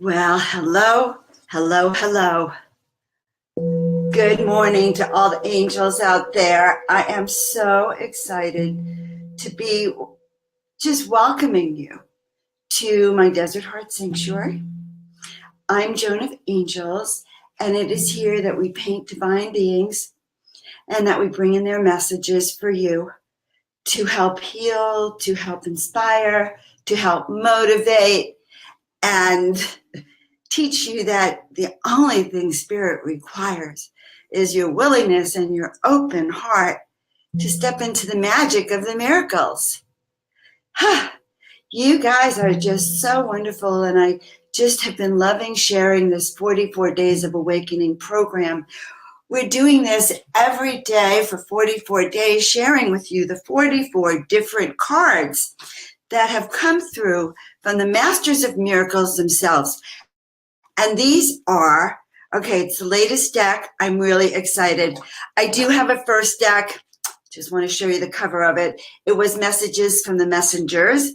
Well, hello, hello, hello. Good morning to all the angels out there. I am so excited to be just welcoming you to my Desert Heart Sanctuary. I'm Joan of Angels, and it is here that we paint divine beings and that we bring in their messages for you to help heal, to help inspire, to help motivate, and teach you that the only thing Spirit requires is your willingness and your open heart to step into the magic of the miracles. You guys are just so wonderful, and I just have been loving sharing this 44 Days of Awakening program. We're doing this every day for 44 days, sharing with you the 44 different cards that have come through from the Masters of Miracles themselves. And these are, okay, it's the latest deck. I'm really excited. I do have a first deck. Just want to show you the cover of it. It was messages from the messengers.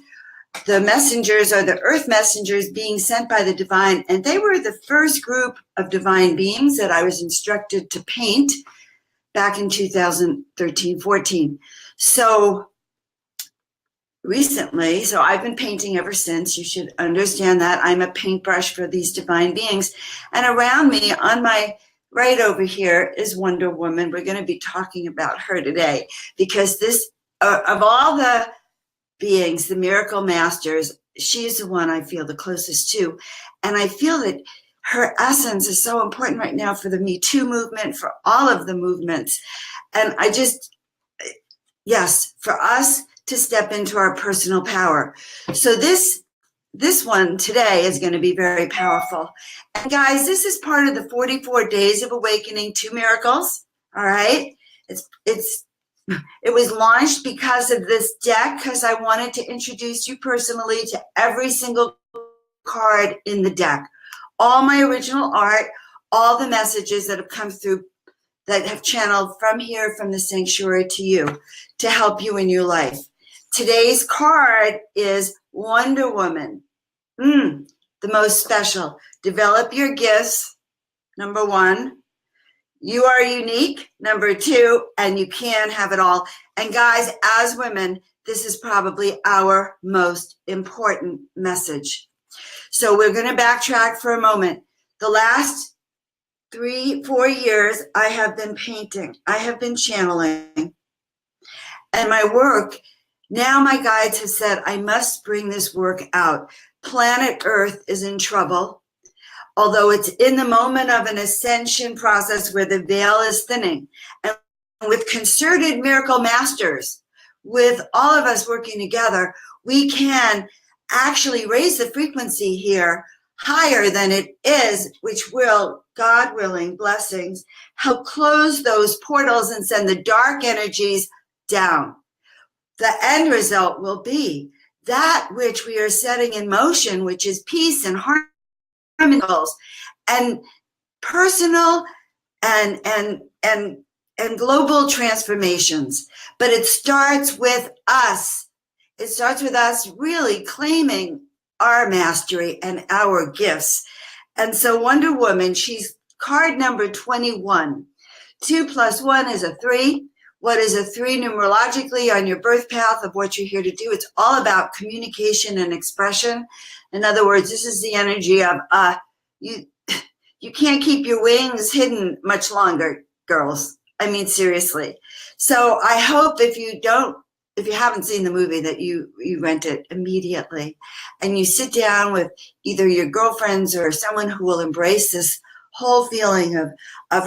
The messengers are the earth messengers being sent by the divine, and they were the first group of divine beings that I was instructed to paint back in 2013-14. So recently, so I've been painting ever since. You should understand that I'm a paintbrush for these divine beings. And around me, on my right over here, is Wonder Woman. We're going to be talking about her today because this, of all the beings, the miracle masters, she's the one I feel the closest to. And I feel that her essence is so important right now for the Me Too movement, for all of the movements. And I just, yes, for us to step into our personal power. So this one today is going to be very powerful. And guys, this is part of the 44 Days of Awakening to Miracles. All right. It was launched because of this deck, because I wanted to introduce you personally to every single card in the deck. All my original art, all the messages that have come through that have channeled from here, from the sanctuary to you, to help you in your life. Today's card is Wonder Woman. The most special. Develop your gifts, number one. You are unique, number two, and you can have it all. And guys, as women, this is probably our most important message. So we're going to backtrack for a moment. The last 3-4 years, I have been painting. I have been channeling. And my work, now my guides have said, I must bring this work out. Planet Earth is in trouble, although it's in the moment of an ascension process where the veil is thinning. And with concerted miracle masters, with all of us working together, we can actually raise the frequency here higher than it is, which will, God willing, blessings, help close those portals and send the dark energies down. The end result will be that which we are setting in motion, which is peace and harmony and personal and global transformations. But it starts with us. It starts with us really claiming our mastery and our gifts. And so Wonder Woman, she's card number 21. 2 + 1 is a 3. What is a 3 numerologically on your birth path of what you're here to do? It's all about communication and expression. In other words, this is the energy of you can't keep your wings hidden much longer, girls. I mean, seriously. So I hope if you haven't seen the movie, that you rent it immediately and you sit down with either your girlfriends or someone who will embrace this whole feeling of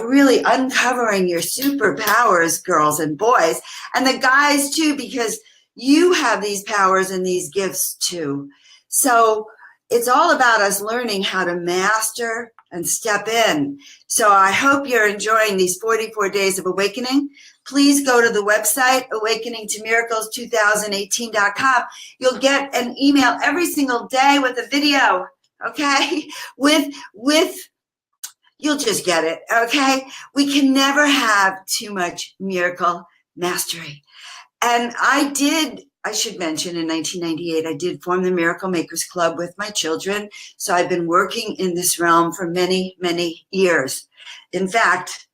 really uncovering your superpowers, girls and boys, and the guys too, because you have these powers and these gifts too. So it's all about us learning how to master and step in. So I hope you're enjoying these 44 Days of Awakening. Please go to the website, awakeningtomiracles2018.com. You'll get an email every single day with a video, okay? You'll just get it, okay? We can never have too much miracle mastery. And I did I should mention in 1998, I did form the Miracle Makers Club with my children. So I've been working in this realm for many, many years. In fact,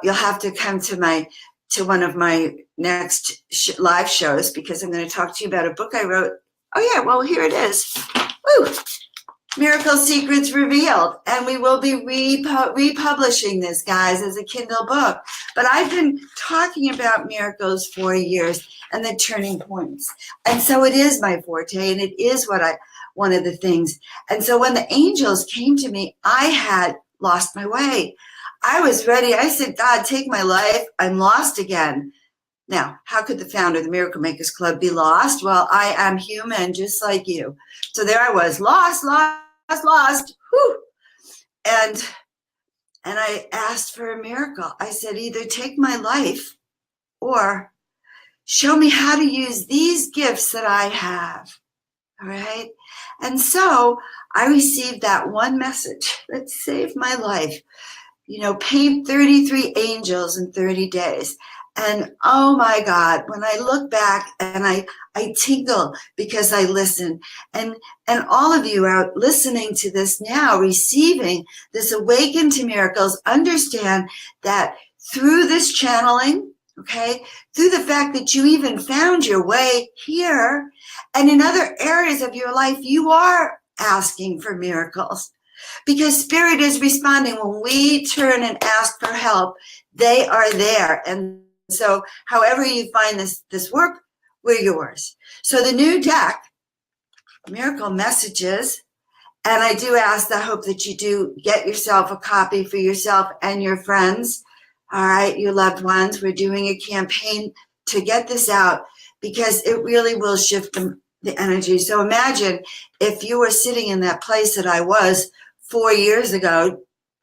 you'll have to come to one of my next live shows, because I'm going to talk to you about a book I wrote. Oh yeah, well, here it is. Woo! Miracle Secrets Revealed. And we will be republishing this, guys, as a Kindle book. But I've been talking about miracles for years and the turning points. And so it is my forte, and it is one of the things. And so when the angels came to me, I had lost my way. I was ready. I said, God, take my life. I'm lost again. Now, how could the founder of the Miracle Makers Club be lost? Well, I am human, just like you. So there I was, lost. Whew. And I asked for a miracle. I said, either take my life or show me how to use these gifts that I have. All right. And so I received that one message that saved my life. Paint 33 angels in 30 days. And oh my God, when I look back and I tingle because I listen, and all of you out listening to this now, receiving this awaken to miracles, understand that through this channeling, okay, through the fact that you even found your way here, and in other areas of your life, you are asking for miracles. Because Spirit is responding. When we turn and ask for help, they are there. And so however you find this work, we're yours. So the new deck, Miracle Messages, and I do ask, I hope that you do get yourself a copy for yourself and your friends, all right, your loved ones. We're doing a campaign to get this out because it really will shift the energy. So imagine if you were sitting in that place that I was 4 years ago,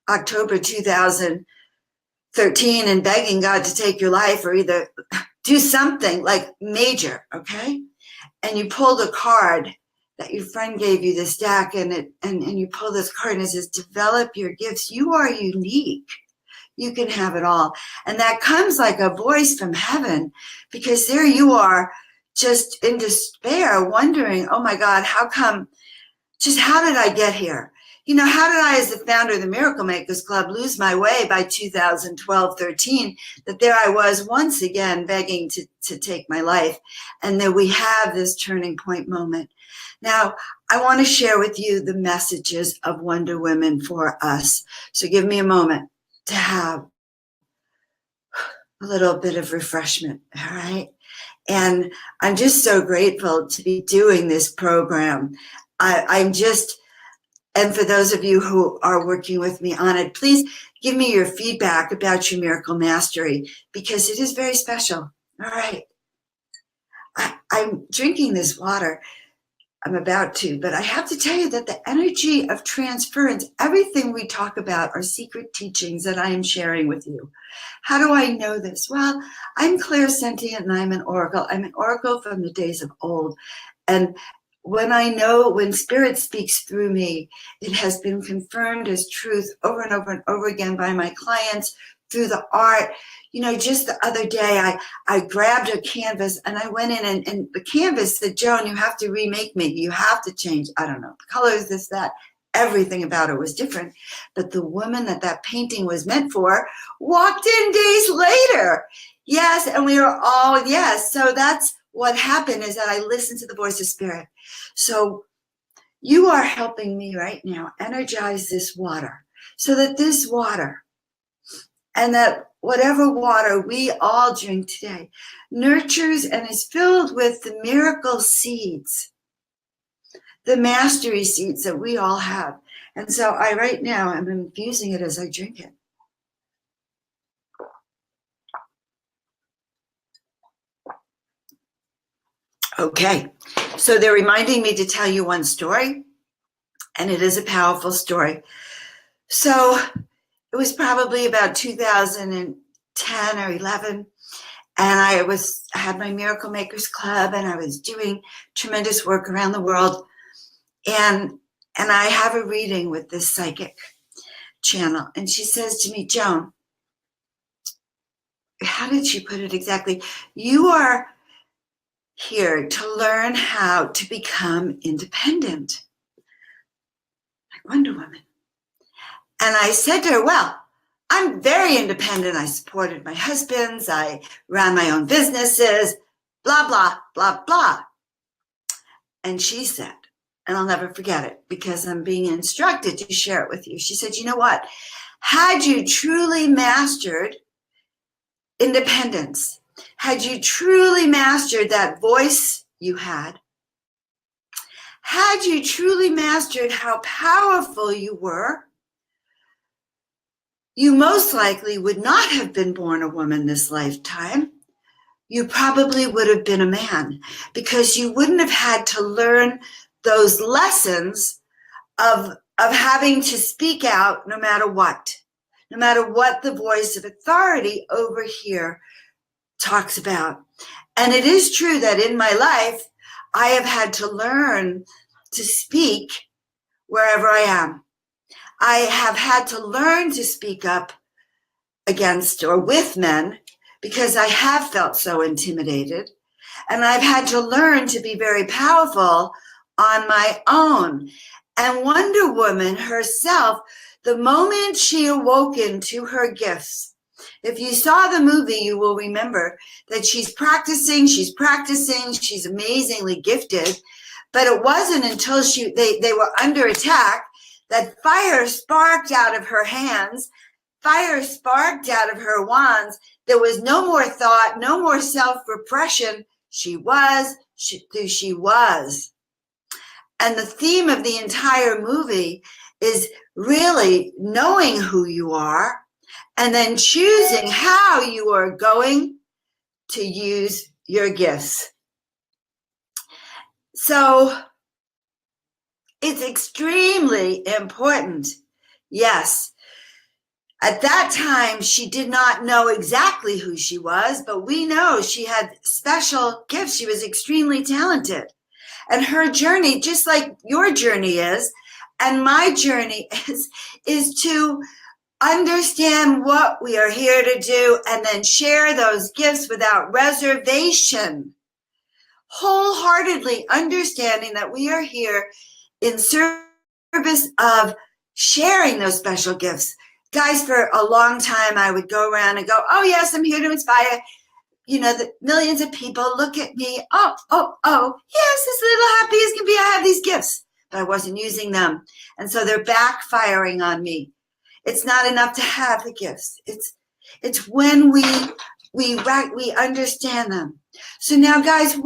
October 2013, and begging God to take your life or either do something like major, okay? And you pulled a card that your friend gave you, this deck, and you pull this card and it says, develop your gifts. You are unique. You can have it all. And that comes like a voice from heaven, because there you are just in despair, wondering, oh my God, how come, just how did I get here? How did I, as the founder of the Miracle Makers Club, lose my way by 2012-13, that there I was once again begging to take my life, and that we have this turning point moment. Now, I want to share with you the messages of Wonder Women for us. So give me a moment to have a little bit of refreshment, all right? And I'm just so grateful to be doing this program. And for those of you who are working with me on it, please give me your feedback about your miracle mastery, because it is very special. All right. I'm drinking this water. I'm about to, but I have to tell you that the energy of transference, everything we talk about are secret teachings that I am sharing with you. How do I know this? Well, I'm clairsentient and I'm an oracle. I'm an oracle from the days of old. And when Spirit speaks through me, it has been confirmed as truth over and over and over again by my clients through the art. Just the other day, I grabbed a canvas and I went in and the canvas said, Joan, you have to remake me. You have to change, I don't know, colors, this, that. Everything about it was different. But the woman that painting was meant for walked in days later. Yes, and we were all, yes. So that's what happened, is that I listened to the voice of Spirit. So you are helping me right now energize this water, so that this water and that whatever water we all drink today nurtures and is filled with the miracle seeds, the mastery seeds that we all have. And so right now I'm infusing it as I drink it. Okay, so they're reminding me to tell you one story, and it is a powerful story. So it was probably about 2010 or 11, and I had my Miracle Makers Club, and I was doing tremendous work around the world, and I have a reading with this psychic channel, and she says to me, Joan, how did she put it exactly? You are here to learn how to become independent, like Wonder Woman. And I said to her, well, I'm very independent. I supported my husbands. I ran my own businesses, blah, blah, blah, blah. And she said, and I'll never forget it because I'm being instructed to share it with you. She said, you know what? Had you truly mastered independence, had you truly mastered that voice you had you truly mastered how powerful you were, you most likely would not have been born a woman this lifetime. You probably would have been a man because you wouldn't have had to learn those lessons of having to speak out no matter what the voice of authority over here talks about. And it is true that in my life, I have had to learn to speak wherever I am. I have had to learn to speak up against or with men because I have felt so intimidated. And I've had to learn to be very powerful on my own. And Wonder Woman herself, the moment she awoken to her gifts, if you saw the movie, you will remember that she's practicing, she's amazingly gifted. But it wasn't until they were under attack that fire sparked out of her hands, fire sparked out of her wands. There was no more thought, no more self-repression. She was who she was. And the theme of the entire movie is really knowing who you are and then choosing how you are going to use your gifts. So it's extremely important. Yes, at that time, she did not know exactly who she was, but we know she had special gifts. She was extremely talented. And her journey, just like your journey is, and my journey is to understand what we are here to do and then share those gifts without reservation, wholeheartedly understanding that we are here in service of sharing those special gifts. Guys, for a long time, I would go around and go, oh, yes, I'm here to inspire, the millions of people. Look at me. Oh, yes, as little happy as can be, I have these gifts. But I wasn't using them. And so they're backfiring on me. It's not enough to have the gifts. It's when we understand them. So now, guys,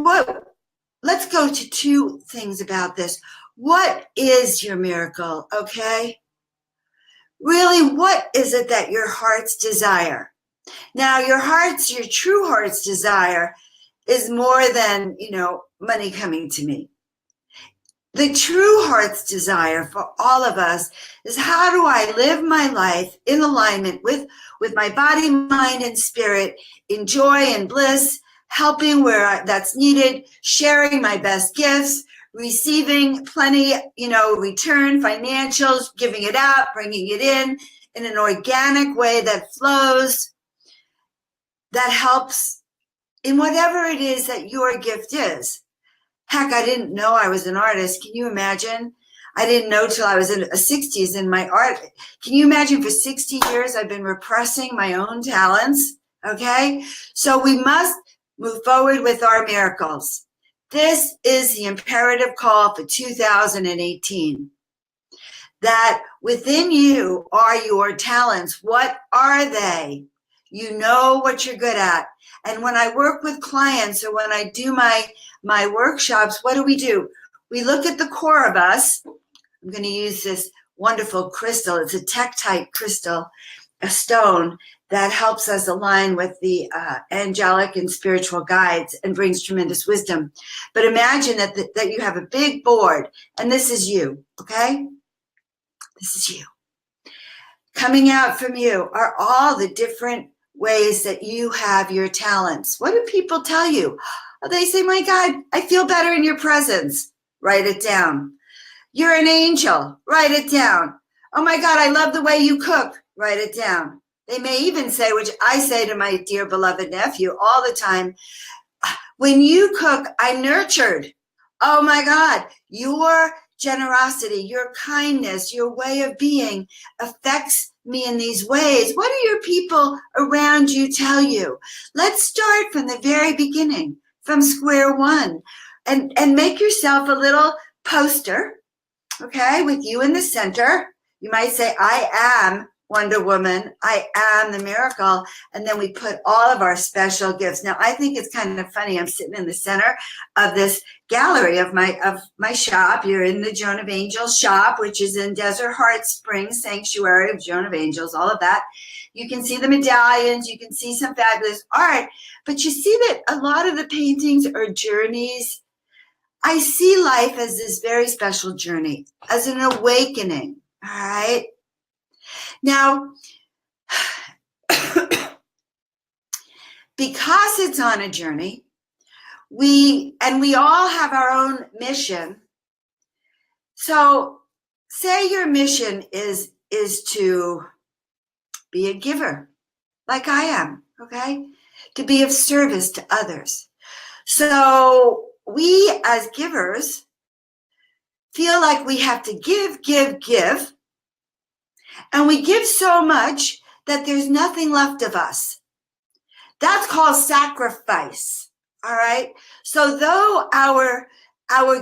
let's go to two things about this. What is your miracle, okay? Really, what is it that your heart's desire? Now, your true heart's desire is more than, money coming to me. The true heart's desire for all of us is, how do I live my life in alignment with my body, mind, and spirit, in joy and bliss, helping where that's needed, sharing my best gifts, receiving plenty, return, financials, giving it out, bringing it in an organic way that flows, that helps in whatever it is that your gift is. Heck, I didn't know I was an artist. Can you imagine? I didn't know till I was in the 60s in my art. Can you imagine for 60 years I've been repressing my own talents? Okay? So we must move forward with our miracles. This is the imperative call for 2018. That within you are your talents. What are they? You know what you're good at. And when I work with clients or when I do my workshops, what do? We look at the core of us. I'm going to use this wonderful crystal. It's a tektite crystal, a stone that helps us align with the angelic and spiritual guides and brings tremendous wisdom. But imagine that you have a big board, and this is you, okay? This is you. Coming out from you are all the different ways that you have your talents. What do people tell you? Oh, they say, my God, I feel better in your presence. Write it down. You're an angel. Write it down. Oh my God, I love the way you cook. Write it down. They may even say, which I say to my dear beloved nephew all the time, When you cook, I'm nurtured. Oh my God, your generosity, your kindness, your way of being affects me in these ways. What do your people around you tell you? Let's start from the very beginning, from square one, and make yourself a little poster, okay, with you in the center. You might say, I am Wonder Woman, I am the miracle, and then we put all of our special gifts. Now, I think it's kind of funny. I'm sitting in the center of this gallery of my shop. You're in the Joan of Angels shop, which is in Desert Heart Springs Sanctuary of Joan of Angels, all of that. You can see the medallions, you can see some fabulous art, but you see that a lot of the paintings are journeys. I see life as this very special journey, as an awakening, all right? Now, because it's on a journey, we all have our own mission. So say your mission is to be a giver, like I am, okay? To be of service to others. So we as givers feel like we have to give, and we give so much that there's nothing left of us. That's called sacrifice, all right? So though our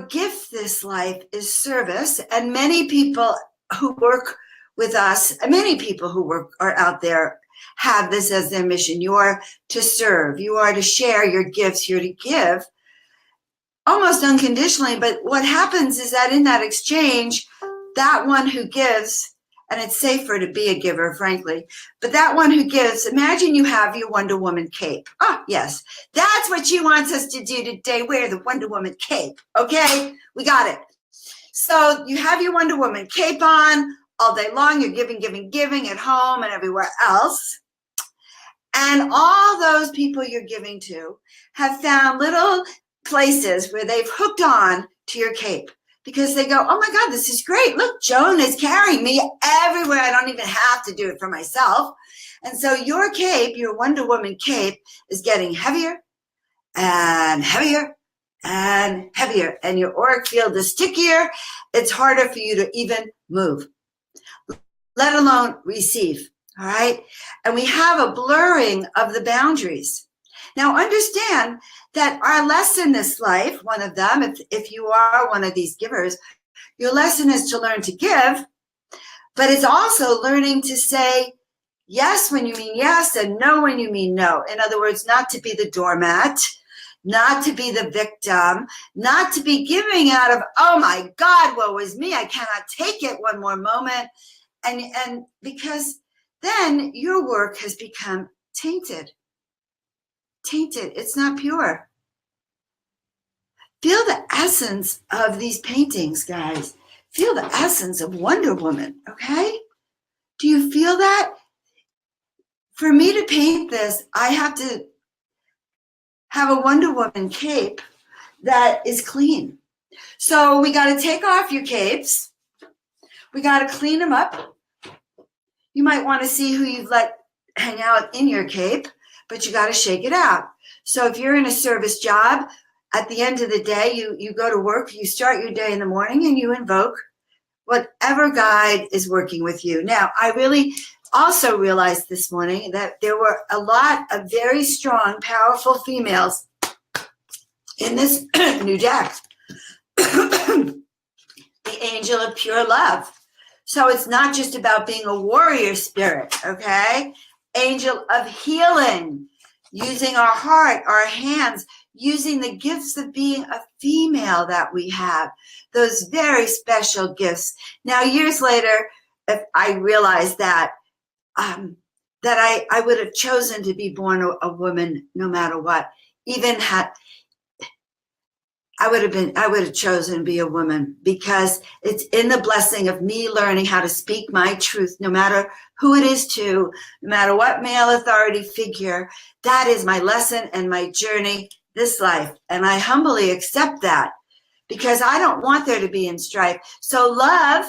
gift this life is service, and many people who work with us, many people who are out there have this as their mission. You are to serve, you are to share your gifts, you're to give almost unconditionally. But what happens is that in that exchange, that one who gives, and it's safer to be a giver, frankly, but that one who gives, imagine you have your Wonder Woman cape. Oh, yes, that's what she wants us to do today, wear the Wonder Woman cape, okay? We got it. So you have your Wonder Woman cape on all day long, you're giving at home and everywhere else. And all those people you're giving to have found little places where they've hooked on to your cape. Because they go, oh my God, this is great. Look, Joan is carrying me everywhere. I don't even have to do it for myself. And so your cape, your Wonder Woman cape, is getting heavier and heavier and heavier. And your auric field is stickier. It's harder for you to even move, let alone receive. All right. And we have a blurring of the boundaries. Now, understand that our lesson in this life, one of them, if you are one of these givers, your lesson is to learn to give, but it's also learning to say yes when you mean yes and no when you mean no. In other words, not to be the doormat, not to be the victim, not to be giving out of, oh my God, woe is me, I cannot take it one more moment. And because then your work has become tainted. It's not pure. Feel the essence of these paintings, guys. Feel the essence of Wonder Woman, okay? Do you feel that? For me to paint this, I have to have a Wonder Woman cape that is clean. So we got to take off your capes. We got to clean them up. You might want to see who you've let hang out in your cape, but you got to shake it out. So if you're in a service job, at the end of the day, you go to work, you start your day in the morning and you invoke whatever guide is working with you. Now, I really also realized this morning that there were a lot of very strong, powerful females in this new deck. The angel of pure love. So it's not just about being a warrior spirit, okay? Angel of healing, using our heart, our hands, using the gifts of being a female that we have, those very special gifts. Now, years later, I realized that I would have chosen to be born a woman no matter what. Even had I would have chosen to be a woman, because it's in the blessing of me learning how to speak my truth, no matter who it is to, no matter what male authority figure. That is my lesson and my journey this life. And I humbly accept that, because I don't want there to be in strife. So love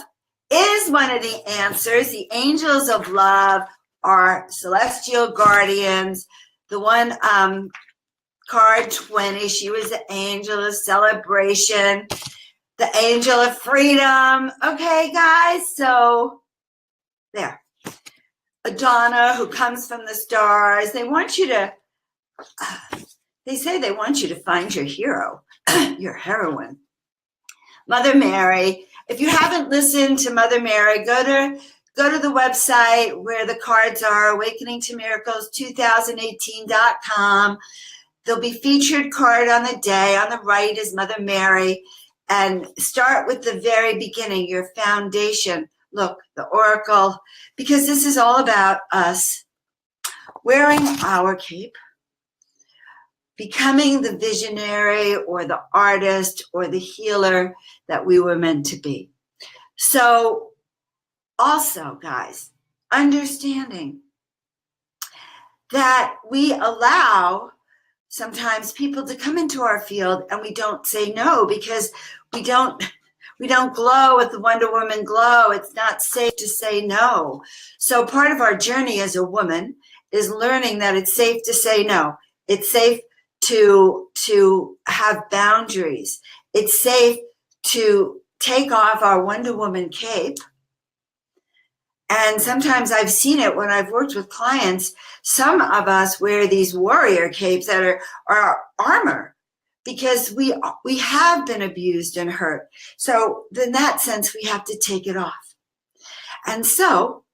is one of the answers. The angels of love are celestial guardians. The one card 20. She was the angel of celebration, the angel of freedom. Okay, guys, so there. Adana, who comes from the stars. They want you to, they say they want you to find your hero, your heroine. Mother Mary. If you haven't listened to Mother Mary, go to the website where the cards are, awakeningtomiracles2018.com. There'll be featured card on the day. On the right is Mother Mary. And start with the very beginning, your foundation. Look, the oracle, because this is all about us wearing our cape, becoming the visionary or the artist or the healer that we were meant to be. So also, guys, understanding that we allow sometimes people to come into our field and we don't say no because we don't glow with the Wonder Woman glow. It's not safe to say no. So part of our journey as a woman is learning that it's safe to say no. It's safe to have boundaries. It's safe to take off our Wonder Woman cape. And sometimes I've seen it when I've worked with clients. Some of us wear these warrior capes that are armor because we have been abused and hurt. So in that sense, we have to take it off. And so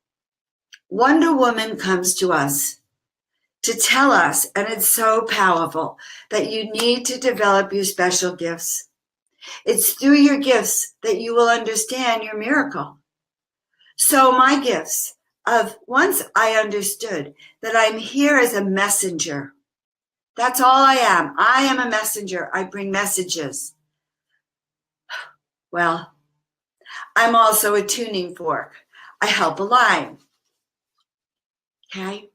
Wonder Woman comes to us to tell us, and it's so powerful, that you need to develop your special gifts. It's through your gifts that you will understand your miracle. So my gifts of once I understood that I'm here as a messenger. That's all I am. I am a messenger. I bring messages. Well, I'm also a tuning fork. I help align. Okay?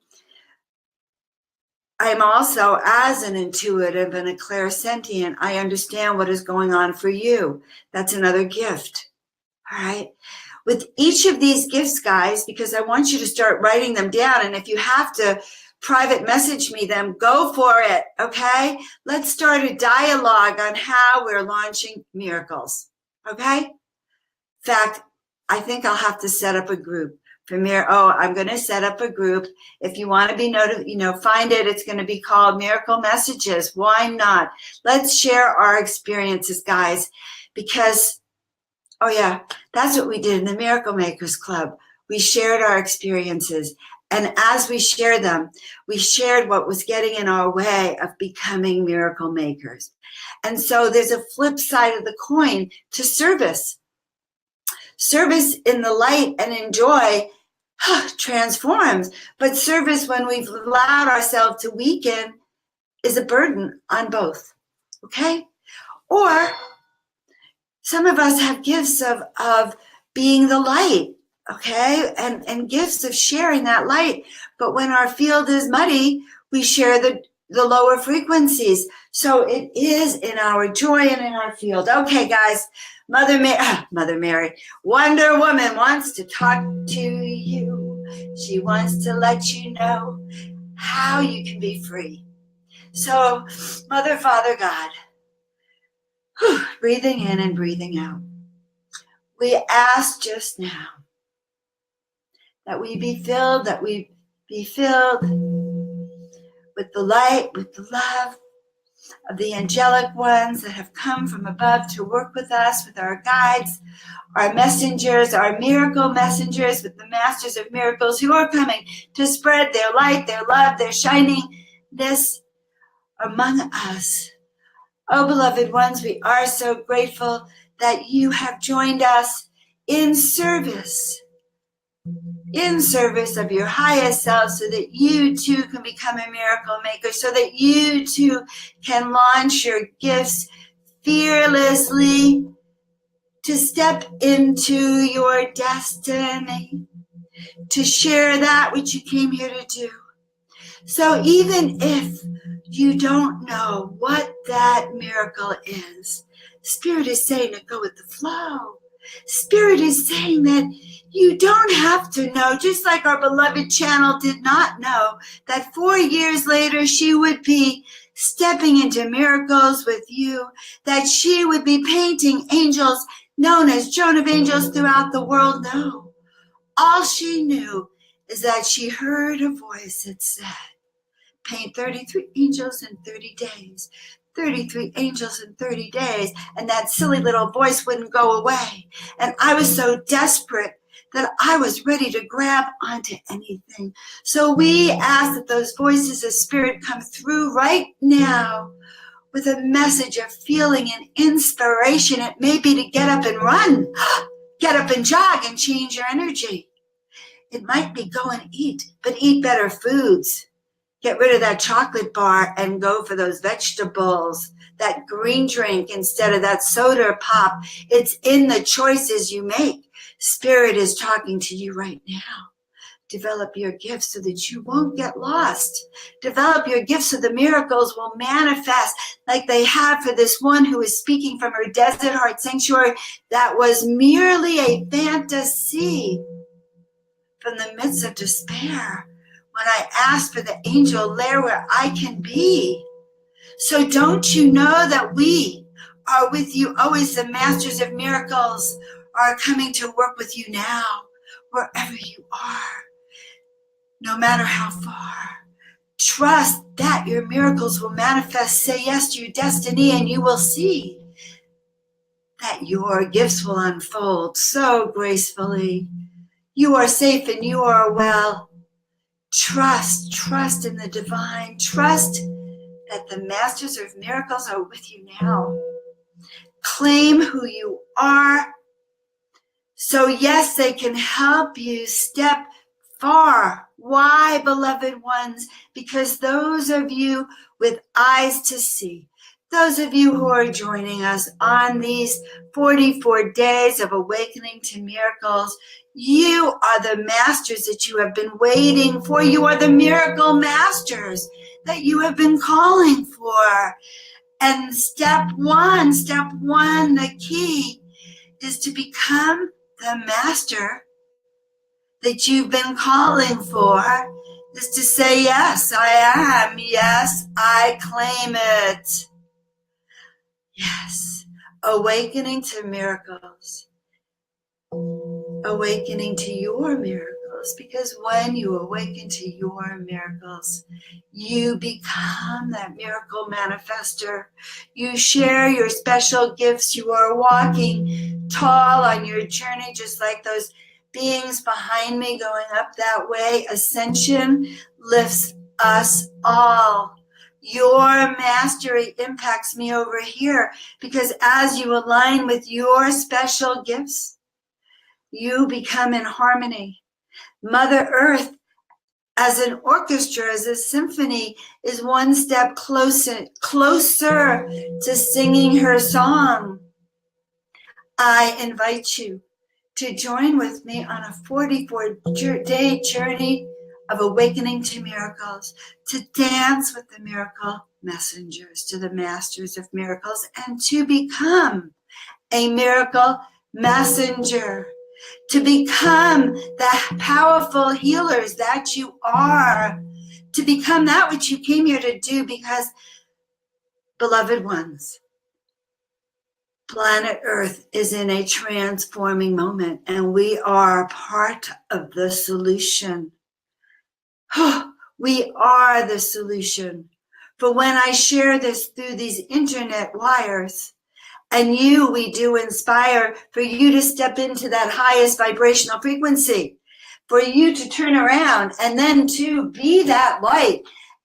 I'm also, as an intuitive and a clairsentient, I understand what is going on for you. That's another gift. All right? With each of these gifts, guys, because I want you to start writing them down, and if you have to private message me them, go for it, okay? Let's start a dialogue on how we're launching miracles, okay? In fact, I think I'll have to set up a group for I'm going to set up a group. If you want to be find it. It's going to be called Miracle Messages. Why not? Let's share our experiences, guys, because, oh yeah, that's what we did in the Miracle Makers Club. We shared our experiences. And as we shared them, we shared what was getting in our way of becoming miracle makers. And so there's a flip side of the coin to service. Service in the light and in joy transforms. But service, when we've allowed ourselves to weaken, is a burden on both. Okay? Or some of us have gifts of being the light. Okay, and gifts of sharing that light. But when our field is muddy, we share the lower frequencies. So it is in our joy and in our field. Okay, guys, Mother Mary, Wonder Woman wants to talk to you. She wants to let you know how you can be free. So, Mother, Father, God, breathing in and breathing out. We asked just now that we be filled with the light, with the love of the angelic ones that have come from above to work with us, with our guides, our messengers, our miracle messengers, with the masters of miracles who are coming to spread their light, their love, their shiningness among us. Oh, beloved ones, we are so grateful that you have joined us in service of your highest self, so that you too can become a miracle maker, so that you too can launch your gifts fearlessly to step into your destiny, to share that which you came here to do. So even if you don't know what that miracle is, Spirit is saying to go with the flow. Spirit is saying that you don't have to know, just like our beloved Channel did not know that 4 years later she would be stepping into miracles with you, that she would be painting angels known as Joan of Angels throughout the world. No, all she knew is that she heard a voice that said, paint 33 angels in 30 days. 33 angels in 30 days. And that silly little voice wouldn't go away. And I was so desperate that I was ready to grab onto anything. So we ask that those voices of spirit come through right now with a message of feeling and inspiration. It may be to get up and run, get up and jog and change your energy. It might be go and eat, but eat better foods. Get rid of that chocolate bar and go for those vegetables, that green drink instead of that soda pop. It's in the choices you make. Spirit is talking to you right now. Develop your gifts so that you won't get lost. Develop your gifts so the miracles will manifest like they have for this one who is speaking from her desert heart sanctuary. That was merely a fantasy from the midst of despair. When I ask for the angel lair where I can be. So don't you know that we are with you always? The masters of miracles are coming to work with you now, wherever you are, no matter how far. Trust that your miracles will manifest. Say yes to your destiny and you will see that your gifts will unfold so gracefully. You are safe and you are well. Trust in the divine. Trust that the masters of miracles are with you now. Claim who you are. So yes, they can help you step far. Why, beloved ones? Because those of you with eyes to see, those of you who are joining us on these 44 days of awakening to miracles, you are the masters that you have been waiting for. You are the miracle masters that you have been calling for. And step one, the key is to become the master that you've been calling for, is to say, yes, I am. Yes, I claim it. Yes, awakening to miracles. Awakening to your miracles, because when you awaken to your miracles, you become that miracle manifester. You share your special gifts. You are walking tall on your journey, just like those beings behind me going up that way. Ascension lifts us all. Your mastery impacts me over here, because as you align with your special gifts, you become in harmony. Mother Earth, as an orchestra, as a symphony, is one step closer to singing her song. I invite you to join with me on a 44-day journey of awakening to miracles, to dance with the miracle messengers, to the masters of miracles, and to become a miracle messenger. To become the powerful healers that you are, to become that which you came here to do, because, beloved ones, planet Earth is in a transforming moment, and we are part of the solution. We are the solution. For when I share this through these internet wires, and we do inspire for you to step into that highest vibrational frequency, for you to turn around and then to be that light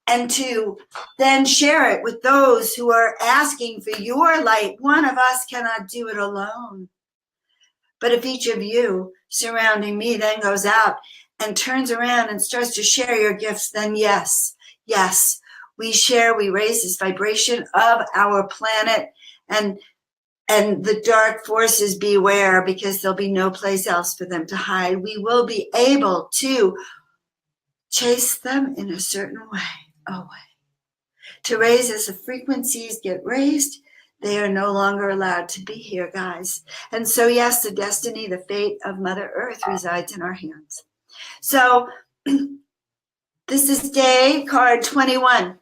and to then share it with those who are asking for your light. One of us cannot do it alone. But if each of you surrounding me then goes out and turns around and starts to share your gifts, then yes, we share, we raise this vibration of our planet, and the dark forces beware, because there'll be no place else for them to hide. We will be able to chase them in a certain way away. To raise as the frequencies get raised, they are no longer allowed to be here, guys. And so, yes, the destiny, the fate of Mother Earth resides in our hands. So this is day card 21.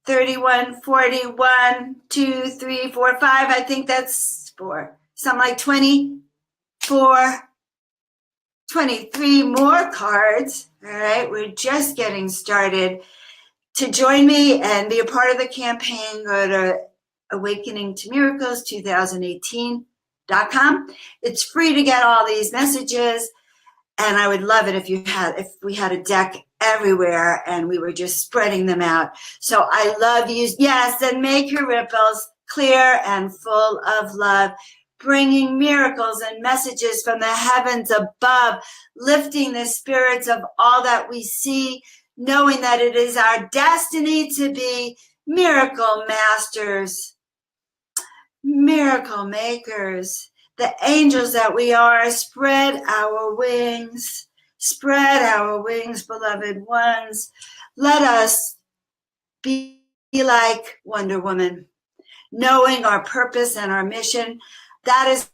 31, 41, 2, 3, 4, 5. I think that's 4. Something like 24, 23 more cards. All right, we're just getting started. To join me and be a part of the campaign, go to awakeningtomiracles2018.com. It's free to get all these messages, and I would love it if we had a deck everywhere and we were just spreading them out. So I love you. Yes, and make your ripples clear and full of love, bringing miracles and messages from the heavens above, lifting the spirits of all that we see, knowing that it is our destiny to be miracle masters, miracle makers. The angels that we are, spread our wings, beloved ones. Let us be like Wonder Woman, knowing our purpose and our mission. That is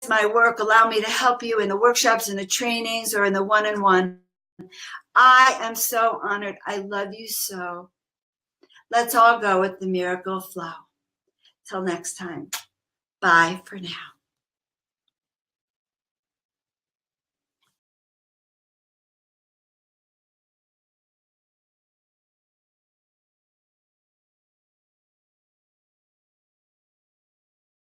my work. Allow me to help you in the workshops, in the trainings, or in the one-on-one. I am so honored. I love you so. Let's all go with the miracle flow. Till next time. Bye for now.